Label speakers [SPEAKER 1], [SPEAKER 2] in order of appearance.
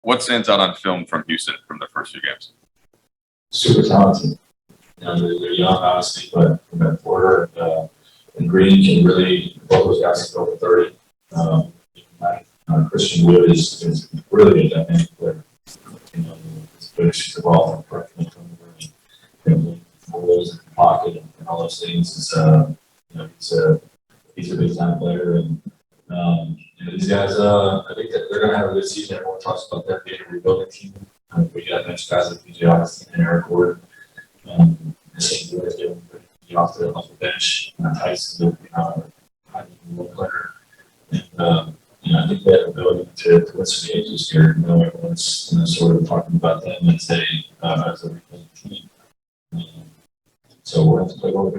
[SPEAKER 1] What stands out on film from Houston from the first few games?
[SPEAKER 2] Super talented. They're young, obviously, but Porter and Green can really, both those guys can go for 30. Christian Wood is really a dynamic player. Finishes the ball from holes in the pocket and all those things. He's a big time player, and these guys. I think that they're going to have a good season. Everyone talks about that being a rebuilding team. We got bench guys like PJ Augustine and Eric Gordon. The same guys getting off the bench. Tyson, one player, and I think they have the ability to win some games this year. Everyone's sort of talking about them as a rebuilding team. So we'll have to play well.